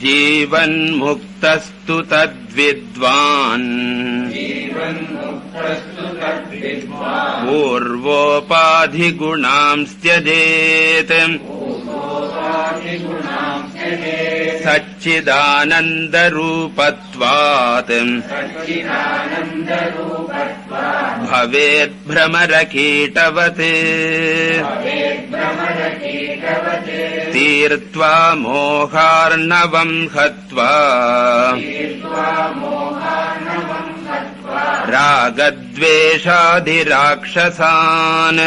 जीवन्मुक्तस्तु तद्विद्वान् पूर्वोपाधिगुणांस्त्यजेत् सच्चिदानन्दरूपत्वात् भवेद्भ्रमरकीटवत् तीर्त्वा मोहार्णवं हत्वा रागद्वेषादिराक्षसान्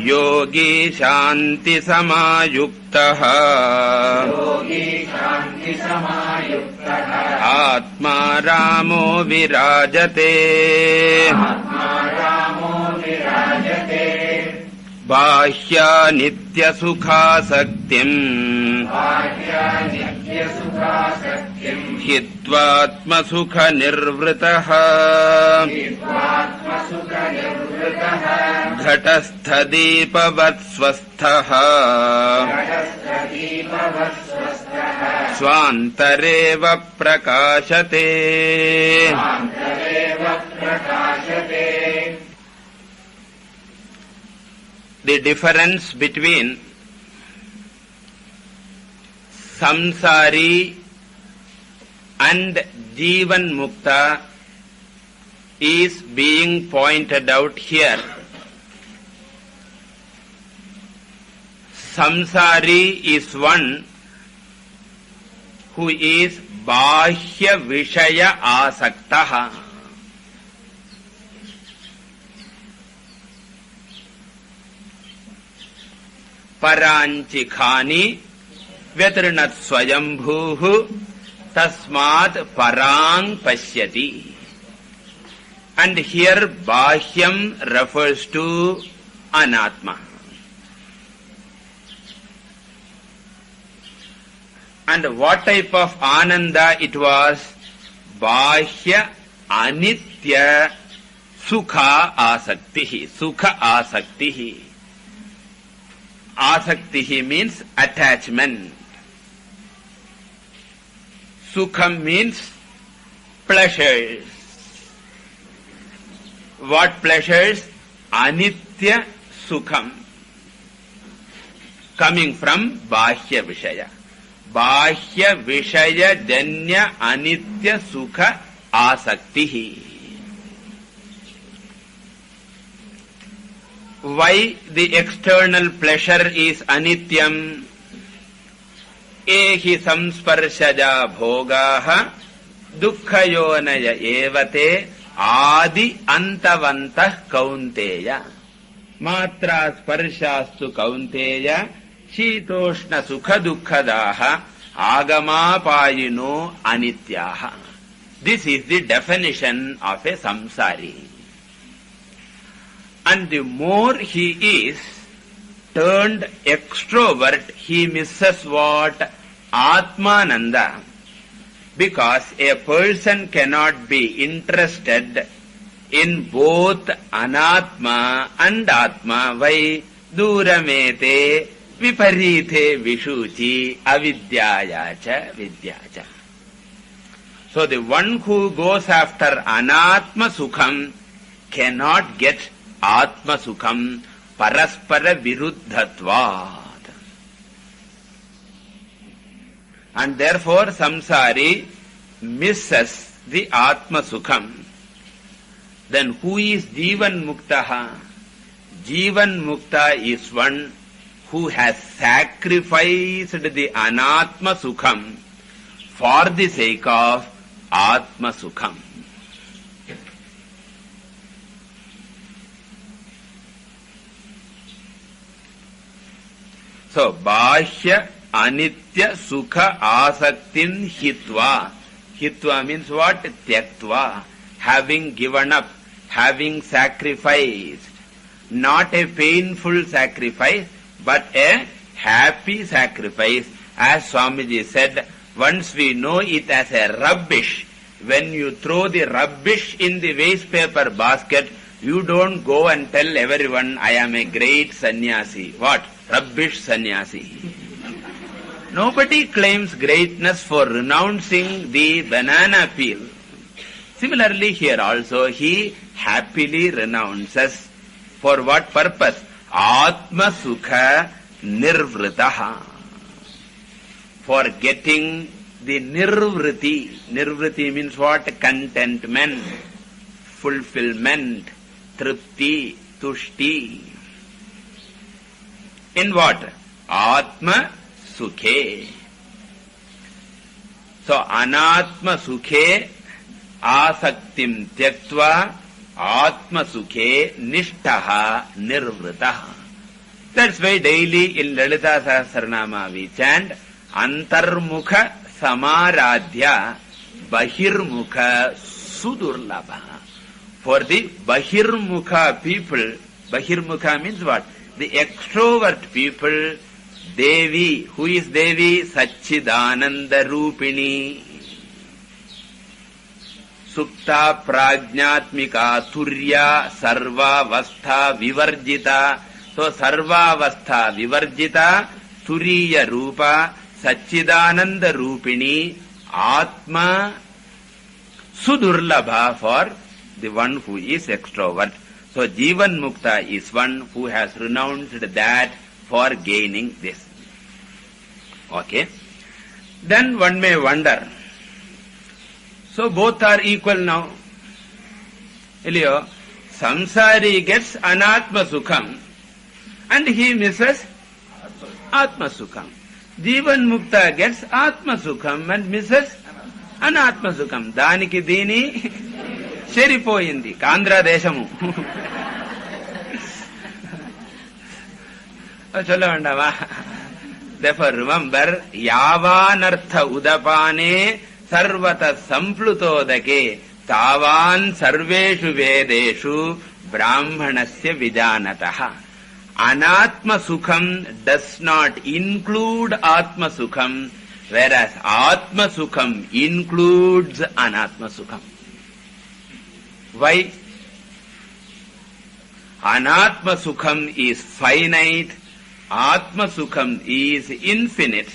योगी शान्तिसमायुक्तः आत्मा रामो विराजते बाह्या नित्यसुखासक्तिम् हित्वात्मसुखनिर्वृतः घटस्थदीपवत्स्वस्थः स्वान्तरेव प्रकाशते। The difference between samsari and Jivan Mukta is being pointed out here. Samsari is one who is Bahya Vishaya Asaktaha. Paranchikhani Vyatrinat Swayambhuhu Tasmat Parang Pashyati. And here Bahyam refers to Anatma. And what type of Ananda it was? Bahya Anitya Sukha Asaktihi. Sukha Asaktihi. Asaktihi means attachment. Sukham means pleasures. What pleasures? Anitya Sukham. Coming from Bahya Vishaya. Bahya Vishaya Janya Anitya Sukha Asaktihi. Why the external pleasure is anityam? Ehi samsparshaja bhogaha dukkhayonaya evate adi antavantah kaunteya. Matra sparshastu kaunteya shitoshna sukha dukkhadaha agamapayino anityaha. This is the definition of a samsari. And the more he is turned extrovert, he misses what? Atmananda. Because a person cannot be interested in both Anatma and Atma. Why? Duramete viparite vishuchi avidyayacha vidyacha. So the one who goes after Anatma Sukham cannot get Atma Sukham Paraspara Viruddhatvat. And therefore samsari misses the Atma Sukham. Then who is Jivan Muktaha? Jivan Mukta is one who has sacrificed the Anatma Sukham for the sake of Atma Sukham. So, Bahya Anitya Sukha Asaktin Hitva. Hitva means what? Tyaktva. Having given up, having sacrificed. Not a painful sacrifice, but a happy sacrifice. As Swamiji said, once we know it as a rubbish, when you throw the rubbish in the waste paper basket, you don't go and tell everyone, I am a great sannyasi. What? Rubbish sannyasi. Nobody claims greatness for renouncing the banana peel. Similarly here also he happily renounces. For what purpose? Atma Sukha Nirvritaha. For getting the nirvriti. Nirvriti means what? Contentment, fulfillment, tripti, tushti. In what? Atma Sukhe. So, Anatma Sukhe Asaktim Tyaktva Atma Sukhe Nishtaha Nirvritaha. That's why daily in Lalita Sahasranama we chant Antarmukha Samaradhya Bahirmukha Sudurlabha. For the Bahirmukha people, Bahirmukha means what? The extrovert people, Devi. Who is Devi? Satchidananda Rupini. Sukta Prajnatmika Turya Sarva Vastha Vivarjita. So Sarva Vastha Vivarjita Turiya Rupa Satchidananda Rupini Atma Sudurlabha for the one who is extrovert. So Jivan Mukta is one who has renounced that for gaining this. Okay. Then one may wonder. So both are equal now. Ilio, Samsari gets Anatma Sukham and he misses Atma Sukham. Jivan Mukta gets Atma Sukham and misses Anatma Sukham. Daniki Dini Sheripoyindi, Kandra Deshamu. Therefore remember, Yavanartha Udapane Sarvata Samplutodake Tavan Sarveshu Vedeshu Brahmanasya Vijanataha. Anatma Sukham does not include Atma Sukham, whereas Atma Sukham includes Anatma Sukham. Why? Anatma Sukham is finite, Atma Sukham is infinite.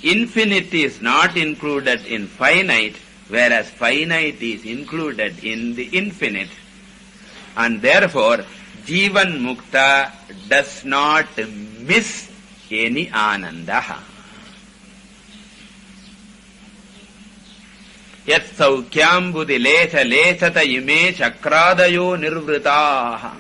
Infinite is not included in finite, whereas finite is included in the infinite. And therefore, Jivan Mukta does not miss any Anandaha. Yat Saukyam Buddhi Lesha Leshata Ime Chakradayo Nirvritaha.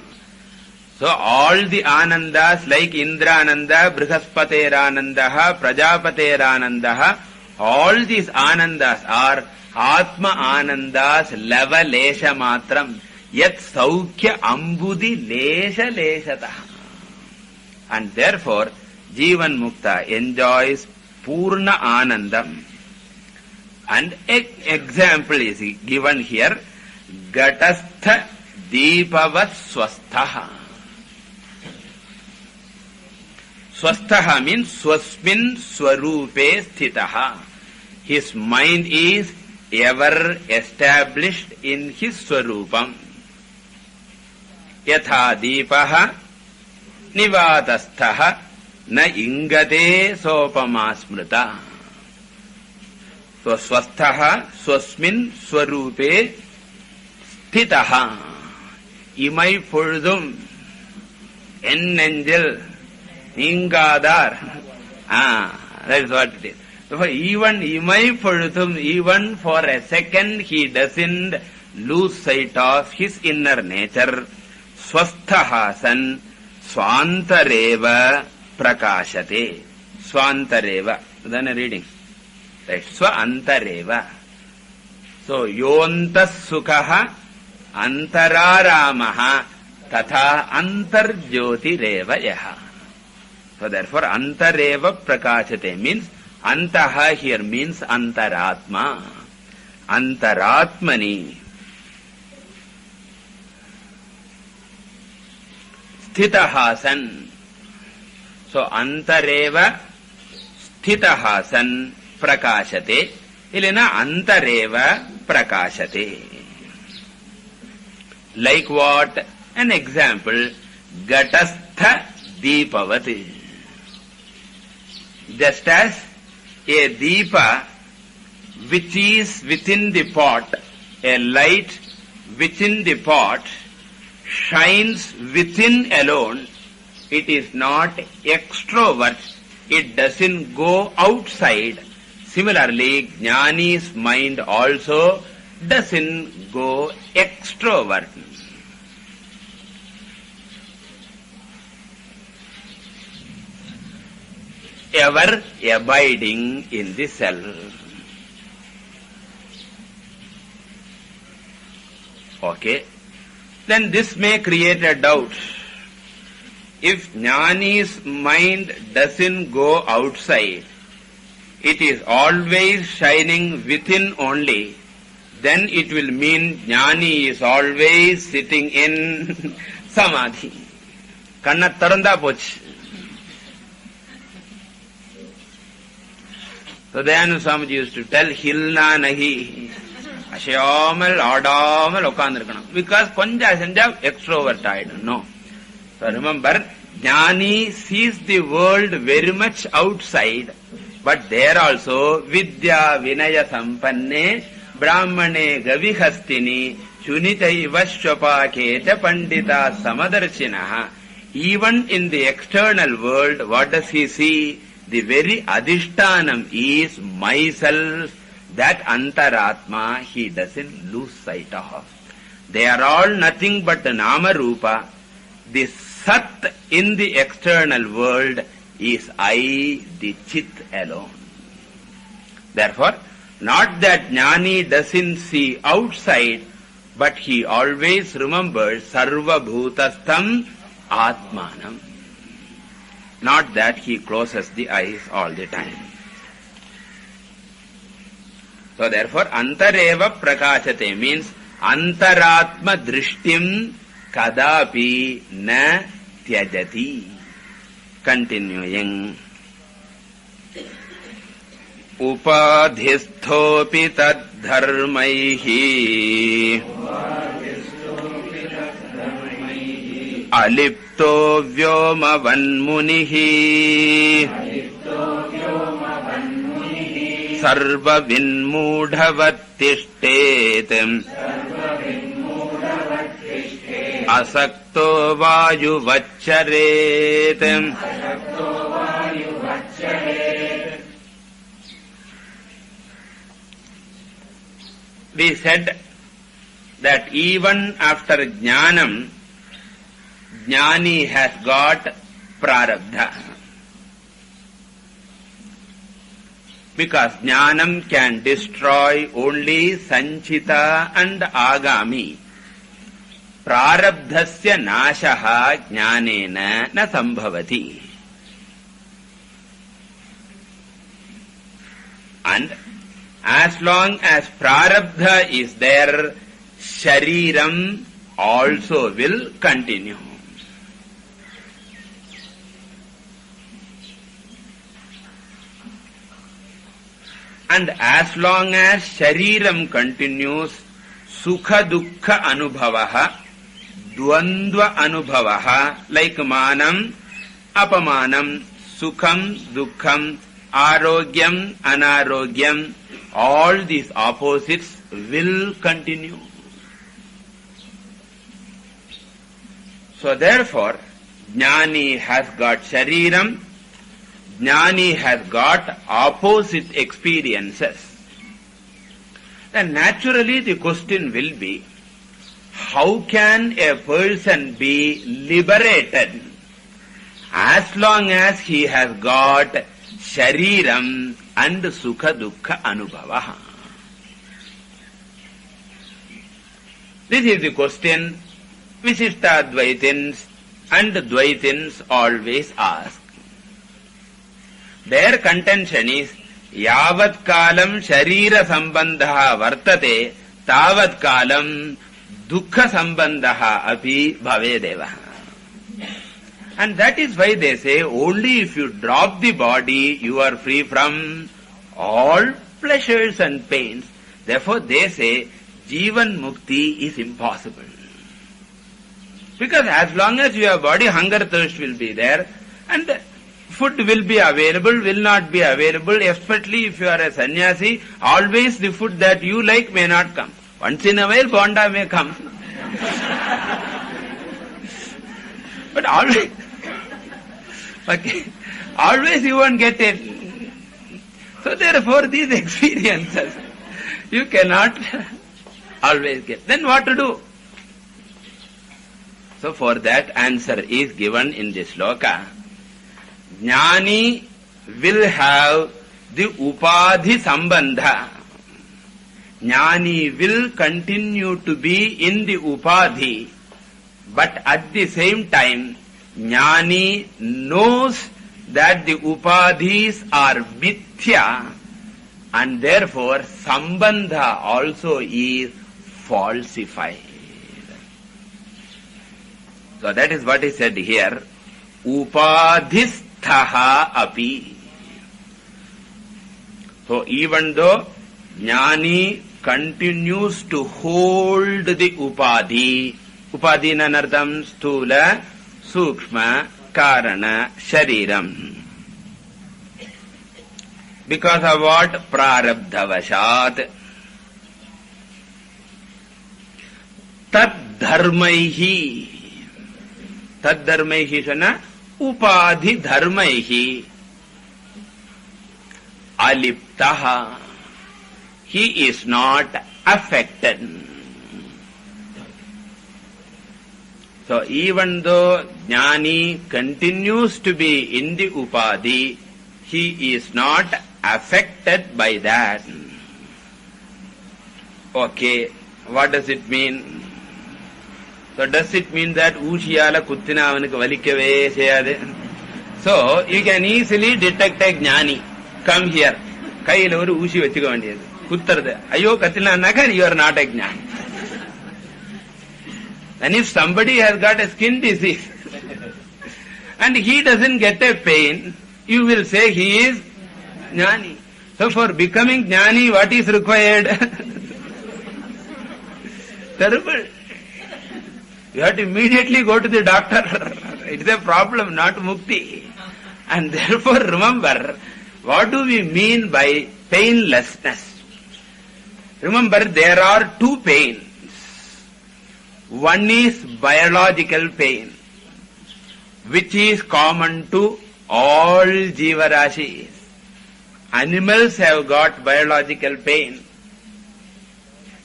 So all the Anandas like Indrananda, Brihaspateranandaha, Prajapateranandaha, all these Anandas are Atma Anandas Lava Lesha Matram. Yat Saukya Ambudhi Lesha Leshataha. And therefore, Jivan Mukta enjoys Purna Anandam. And an example is given here. Gatastha Deepavat Swasthaha. Swasthaha means Swasmin Swarupe Sthitaha. His mind is ever established in his Swarupam. Yatha Deepaha Nivatasthaha Na Ingate Sopama Smrita. So Swasthaha Swasmin Swarupe Sthitaha. Imai Purdum Ennangel Ingadar. That is what it is. So even Imai Purdum, even for a second he doesn't lose sight of his inner nature. Swasthaha san Swantareva Prakashate. Swantareva. Then a reading. Right. Swantareva. So Yontas Sukhaha Antararamaha Tatha Antarjyotireva Yaha. So therefore Antareva Prakashate means Antaha here means Antaratma. Antaratmani. Sthitaha san. So Antareva Sthitaha san Prakashate. Ilena Antareva Prakashate. Like what? An example. Gatastha Deepavati. Just as a deepa which is within the pot, a light within the pot, shines within alone. It is not extrovert. It doesn't go outside. Similarly, Jnani's mind also doesn't go extrovert. Ever abiding in the self. Okay. Then this may create a doubt. If Jnani's mind doesn't go outside, it is always shining within only, then it will mean Jnani is always sitting in Samadhi. Kanna taranda poch. So Dayananda Swamiji used to tell, Hilna nahi, ashayamal, adamal, okandirkanam. Because konja senja extroverted. No. So remember, Jnani sees the world very much outside, but there also Vidya Vinaya Sampanne Brahmane Gavihastini Chunitai Vashwapaketa Pandita Samadarshinaha. Even in the external world, what does he see? The very Adhishtanam is myself, that Antaratma he doesn't lose sight of. They are all nothing but the Nama Rupa. The Sat in the external world is I, the Chit alone. Therefore, not that Jnani doesn't see outside, but he always remembers Sarva Bhutastham Atmanam. Not that he closes the eyes all the time. So therefore, Antareva Prakashate means Antaratma Drishtim Kadapi na tyajati. Continuing. Upadhisthopi taddharmaihi alipto vyoma vanmunihi sarva vinmudhavatishtet asakto vayu vaccharet. We said that even after Jnanam, Jnani has got prarabdha. Because Jnanam can destroy only Sanchita and Agami. Prarabdhasya nashaha jnanena na sambhavati. And as long as prarabdha is there, shariram also will continue. And as long as shariram continues, sukha dukkha anubhavaha, dvandva anubhavaha, like manam, apamanam, sukham, dukkham, arogyam, anarogyam, all these opposites will continue. So therefore, Jnani has got shariram, Jnani has got opposite experiences. Then naturally the question will be, how can a person be liberated as long as he has got shariram and sukha dukkha anubhava? This is the question Visishtadvaitins and Dvaitins always ask. Their contention is, Yavat kalam sharira sambandha vartate, tavat kalam dukkha sambandha api bhavedeva. And that is why they say, only if you drop the body, you are free from all pleasures and pains. Therefore they say, Jivan Mukti is impossible. Because as long as you have body, hunger, thirst will be there. And Food will be available, will not be available, especially if you are a sannyasi. Always the food that you like may not come. Once in a while, bonda may come. But always, okay, always you won't get it. So therefore, these experiences, you cannot always get. Then what to do? So for that answer is given in this sloka. Jnani will have the upadhi sambandha. Jnani will continue to be in the upadhi, but at the same time, Jnani knows that the upadhis are mithya, and therefore sambandha also is falsified. So that is what is said here. Upadhisthaha api. So even though Jnani continues to hold the upadhi, upadhi nanardam sthula, sukshma, karana, shariram. Because of what? Prarabdhavashat. Tad dharmaihi. Tad dharmaihi sana upadhi dharmaihi aliptaha. He is not affected. So even though Jnani continues to be in the upadhi, he is not affected by that. Okay, what does it mean? So does it mean that Ushiyala Kuttina avanuku valikave seyade? So you can easily detect a Jnani. Come here. Kaiyila oru Ushi vechukka vendiyadu. Kuttaradu. Ayyo kathina annaka you are not a Jnani. And if somebody has got a skin disease and he doesn't get a pain, you will say he is Jnani. So for becoming Jnani, what is required? Terrible. You have to immediately go to the doctor. It's a problem, not mukti. And therefore remember, what do we mean by painlessness? Remember, there are two pains. One is biological pain, which is common to all jivarashis. Animals have got biological pain.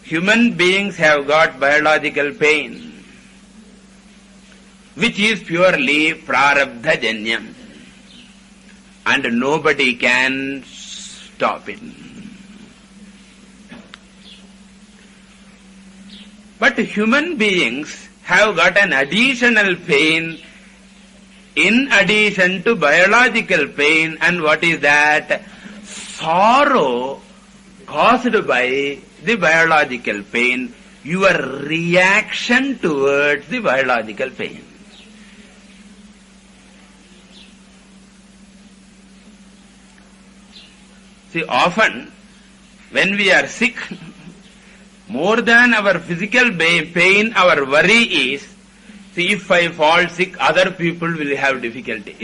Human beings have got biological pain, which is purely prarabdha-janyam, and nobody can stop it. But human beings have got an additional pain in addition to biological pain, and what is that? Sorrow caused by the biological pain, your reaction towards the biological pain. See, often when we are sick, more than our physical pain, our worry is, see, if I fall sick, other people will have difficulty.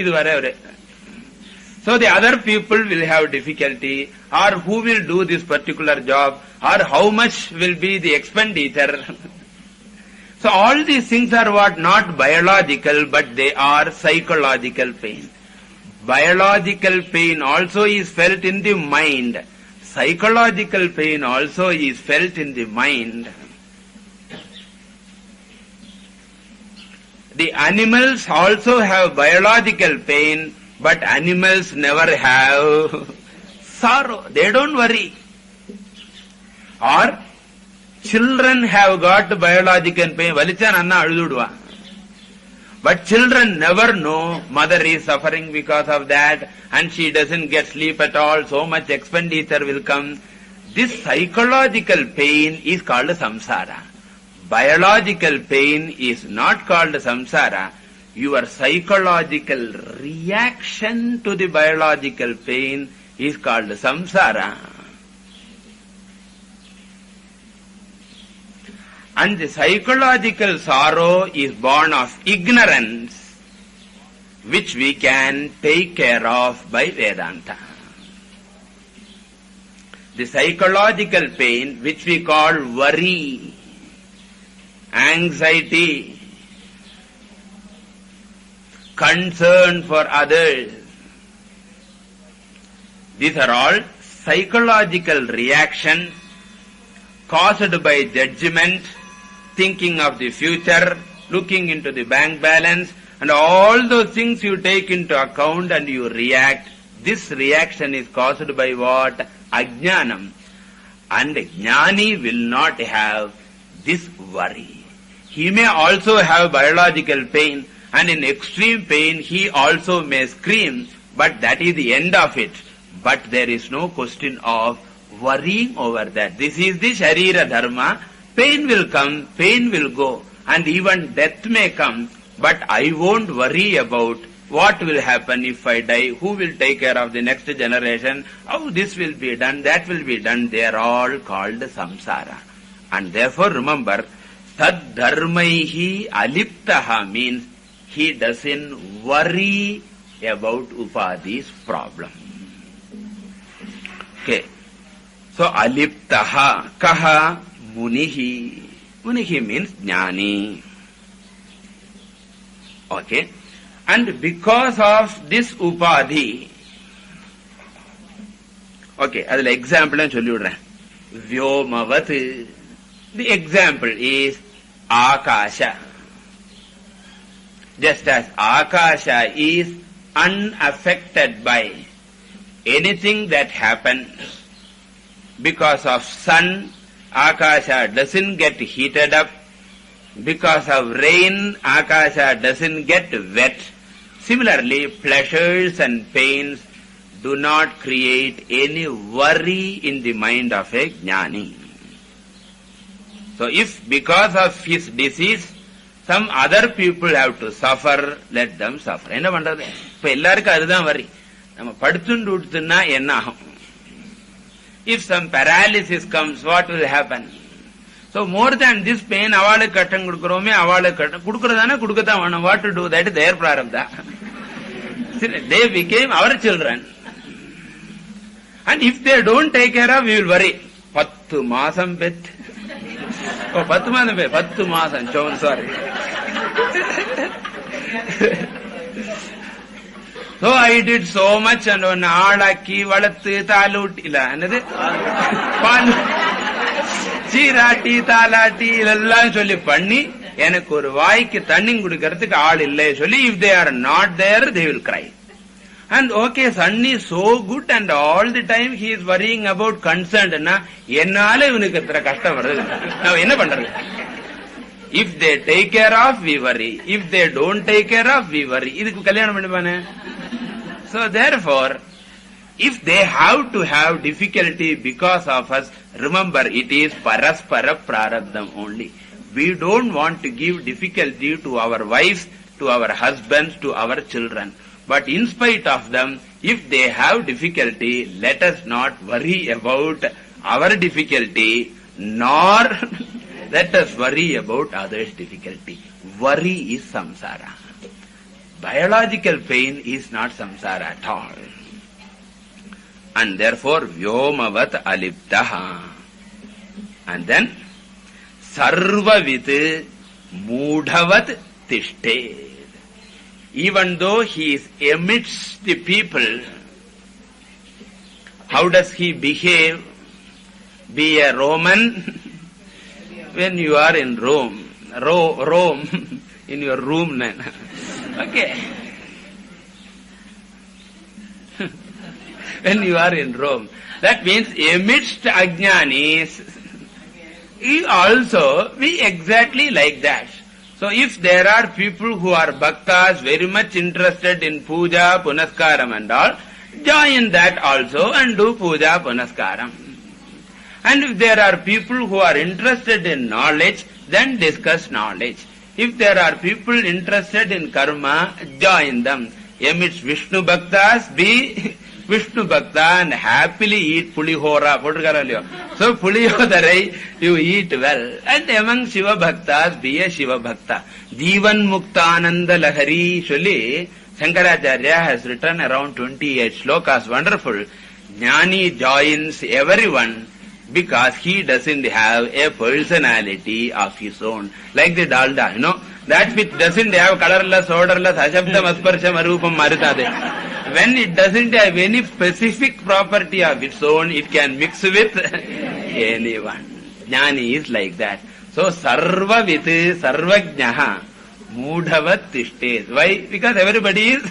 So the other people will have difficulty, or who will do this particular job, or how much will be the expenditure. So all these things are what? Not biological, but they are psychological pain. Biological pain also is felt in the mind. Psychological pain also is felt in the mind. The animals also have biological pain, but animals never have sorrow. They don't worry. Or children have got biological pain. Valichan anna alududva. But children never know mother is suffering because of that, and she doesn't get sleep at all, so much expenditure will come. This psychological pain is called samsara. Biological pain is not called samsara. Your psychological reaction to the biological pain is called samsara. And the psychological sorrow is born of ignorance. which we can take care of by Vedanta. The psychological pain, which we call worry, anxiety, concern for others, these are all psychological reactions caused by judgment, thinking of the future, looking into the bank balance, and all those things you take into account and you react. This reaction is caused by what? Ajnanam. And Jnani will not have this worry. He may also have biological pain, and in extreme pain he also may scream, but that is the end of it. But there is no question of worrying over that. This is the Sharira Dharma. Pain will come, pain will go, and even death may come, but I won't worry about what will happen if I die, who will take care of the next generation, how this will be done, that will be done. They are all called samsara. And therefore remember, Tad Dharmaihi Aliptaha means he doesn't worry about Upadhi's problem. Okay. So Aliptaha, Kaha, Munihi. Munihi means Jnani. Okay. And because of this Upadhi, okay, as an example, Vyomavat. The example is Akasha. Just as Akasha is unaffected by anything that happens, because of sun, Akasha doesn't get heated up. Because of rain, Akasha doesn't get wet. Similarly, pleasures and pains do not create any worry in the mind of a Jnani. So if because of his disease, some other people have to suffer, let them suffer. என்ன பண்றது? இப்ப எல்லாருக்கும் அதுதான் வரி. நம்ம படுத்துண்டு விடுத்துன்னா என்ன ஆகும்? If some paralysis comes, what will happen? So more than this pain, அவளுக்கு கட்டம் கொடுக்கிறோமே, அவளுக்கு கட்டம் கொடுக்கிறதானே கொடுக்கத்தான் வேணும். What to do? That is their prarabdha. They became our children. And if they don't take care of, we will worry. 10 மாசம் பெத்து. Oh, 10 மாதம் பெ 10 மாசம். Sorry. So I did so much and one ஆளாக்கி வளர்த்து தாலூட்டி இல்ல என்னது பால் சீராட்டி தாலாட்டி இதெல்லாம் சொல்லி பண்ணி எனக்கு ஒரு வாய்க்கு தண்ணி குடிக்கிறதுக்கு ஆள் இல்லை சொல்லி, if they are not there, they will cry. And okay, son is so good and all the time he is worrying about concerned. என்னால இவனுக்கு எத்தனை கஷ்டம் வருது, நான் என்ன பண்றது? If they take care of, we worry. If they don't take care of, we worry. இதுக்கு கல்யாணம் பண்ணிப்பானே. So therefore, if they have to have difficulty because of us, remember it is paraspara prarabdham only. We don't want to give difficulty to our wives, to our husbands, to our children. But in spite of them, if they have difficulty, let us not worry about our difficulty, nor let us worry about others' difficulty. Worry is samsara. Biological pain is not samsara at all. And therefore, Vyomavat aliptaha. And then, Sarvavit Mudhavat Tishte. Even though he is amidst the people, how does he behave? Be a Roman when you are in Rome. Rome in your room. Okay. When you are in Rome. That means amidst Ajnanis, he also be exactly like that. So if there are people who are bhaktas, very much interested in puja, punaskaram and all, join that also and do puja, punaskaram. And if there are people who are interested in knowledge, then discuss knowledge. If there are people interested in karma, join them. Amidst Vishnu bhaktas, be Vishnu bhakta and happily eat pulihora. So pulihodarai, you eat well. And among Shiva bhaktas, be a Shiva bhakta. Jivan muktananda lahari சொல்லி Shankaracharya has written around 28 slokas, wonderful. Jnani joins everyone because he doesn't have a personality of his own. Like the dalda, that which doesn't have colorless, odorless, ashabdam, asparsham, arupam, marutade. When it doesn't have any specific property of its own, it can mix with anyone. Jnani is like that. So, sarvavit, sarvajnaha, mudhavat tishtes. Why? Because everybody is.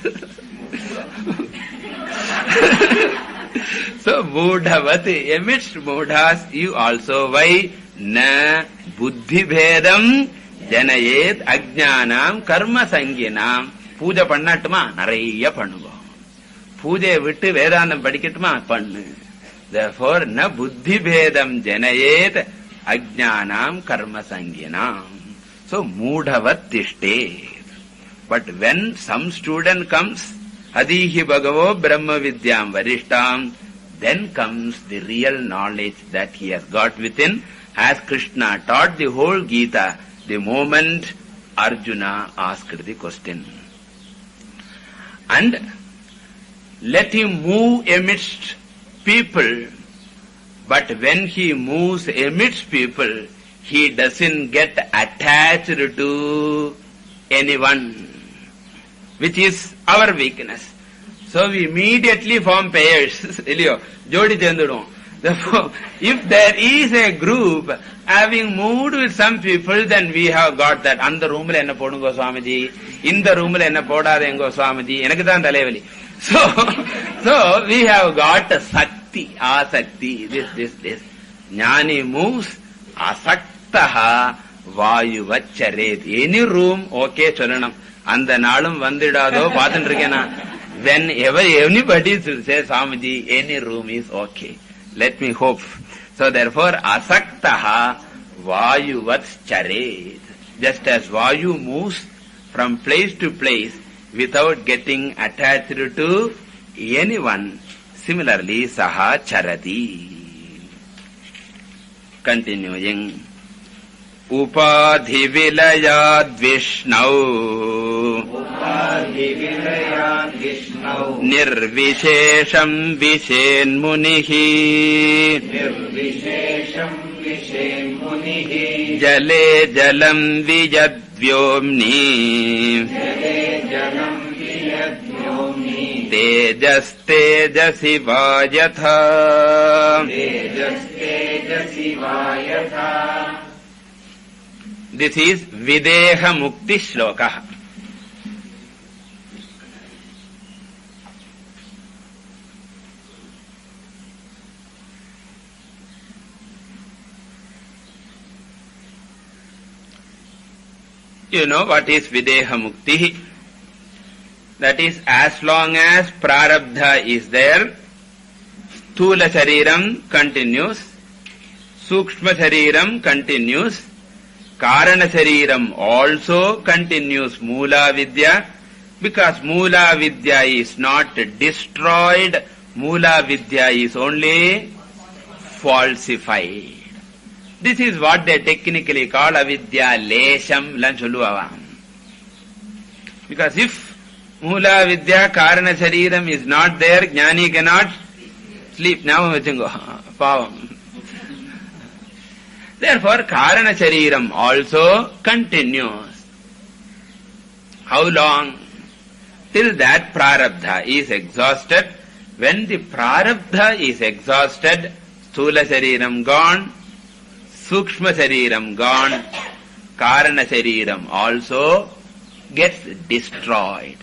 So, mudhavat, amidst mudhas, you also. Why? Na buddhi bhedam janayet ajnanam karma sanginam. Puja pannatma, naraiya pannuva. Puja vittu vedanam padikatma, pannu. Therefore, na buddhi bhedam janayet ajnanam karma sanginam. So, mudhavat tishtet. But when some student comes, adihi bhagavo brahma vidyam varishtam, then comes the real knowledge that he has got within, as Krishna taught the whole Gita the moment Arjuna asked the question. And let him move amidst people, but when he moves amidst people, he doesn't get attached to anyone, which is our weakness. So we immediately form pairs. Jodi chendudum. Therefore, if there is a group having moved with some people, then we have got that. Andha room la enna podungo Swamiji, inda room la enna podadengo Swamiji, enakku dhaan thalevali. So we have got sakti, asakti, this. Jnani moves, asaktaha vayuvaccharet. Any room, okay, chalanam. Andha naalum vandidado, paathendirukena. Whenever anybody should say, Swamiji, any room is okay. Let me hope. So therefore, asaktaha vayuvat charet. Just as vayu moves from place to place without getting attached to anyone, similarly, saha charati. Continuing. Upadhi vilayad Vishnau Nirvishesham Vishen Munihi Jale Jalam Vijadvyomni Tejas Tejasi Vayatha. This is Videha Mukti Shloka. You know what is Videha Mukti? That is, as long as Prarabdha is there, Sthula Shariram continues, Sukshma Shariram continues, Karana Shariram also continues Mula Vidya, because Mula Vidya is not destroyed, Mula Vidya is only falsified. This is what they technically call Avidya Lesham Lanchuluava. Because if Mula Vidya Karana Shariram is not there, Jnani cannot sleep. Now Pavam. Therefore, Karana Shariram also continues. How long? Till that Prarabdha is exhausted. When the Prarabdha is exhausted, Sthula Shariram gone, Sukshma Shariram gone, Karana Shariram also gets destroyed.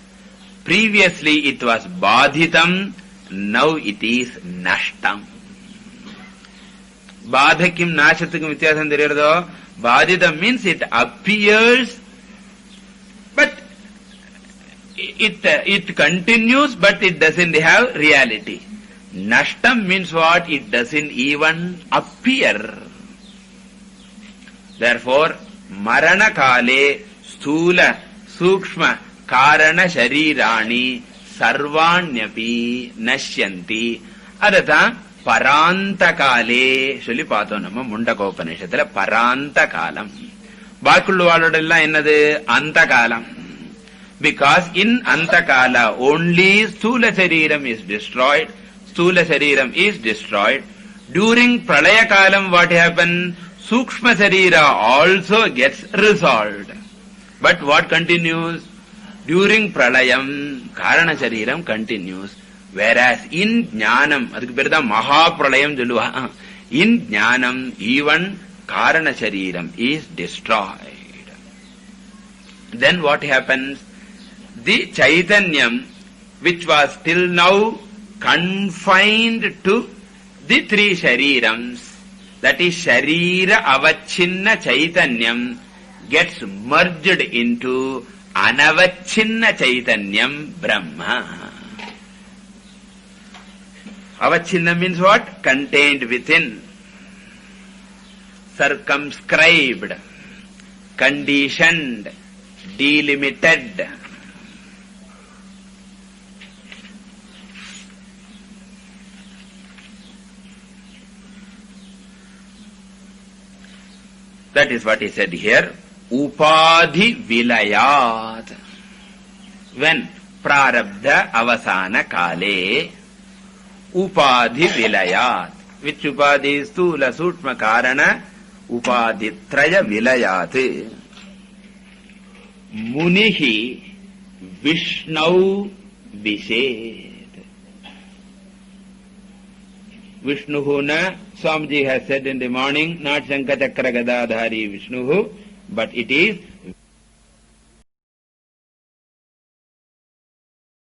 Previously it was Badhitam, now it is Nashtam. Badhakim Nashatukam Vityasam Theriyado. Badhitam means it appears, but it continues, but it doesn't have reality. Nashtam means what? It doesn't even appear. Therefore, Marana Kale, Sthula, Sukshma, Karana Sharirani, Sarvanyapi, Nashyanti, Adata, Paranta Kale, Shuli Patonama, Mundakopanishadala, Paranta Kalam. Bakullu Valodella, another Anta Kalam. Because in Antakala only Sthula Shariram is destroyed. Sthula Shariram is destroyed. During Pralaya Kalam what happened? Sukshma Sharira also gets resolved. But what continues? During Pralayam, Karana Shariram continues. Whereas in Jnanam, adukku perda Mahapralayam Juluha, in Jnanam even Karana Shariram is destroyed. Then what happens? The Chaitanyam, which was till now confined to the three Sharirams, that is Sharira Avachinna Chaitanyam, gets merged into Anavachinna Chaitanyam Brahma. Avachinna means what? Contained within, circumscribed, conditioned, delimited. That is what he said here. Upadhi vilayat. When prarabdha avasana kale, upadhi vilayat. Which upadhi? Sthula sutma karana upadhi traya vilayat. Munihi Vishnau Vished. Vishnuhuna, Swamiji has said in the morning, not Shankachakra Gadadhari Vishnuhu, but it is